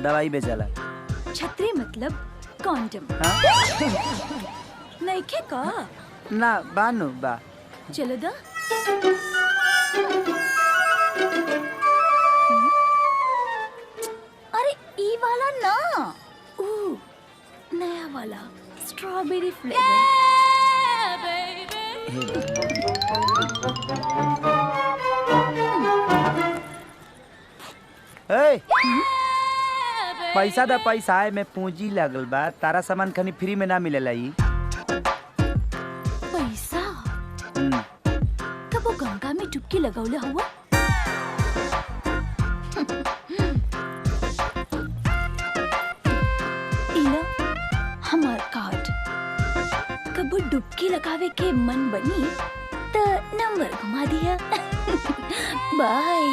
दवाई बेचला। छतरी मतलब कॉन्डम। नहीं खे का? ना बानू बा। चलो दा। अरे ई वाला ना, नया वाला स्ट्रॉबेरी फ्लेवर। पैसा दा पैसा है में पूंजी लगल बा, तारा सामान खनी फ्री में ना मिलेला। ई पैसा कबो गंगा में डुबकी लगौले हुआ? इला हमार कार्ड, कबो डुबकी लगावे के मन बनी तो नंबर घुमा दिया। बाय।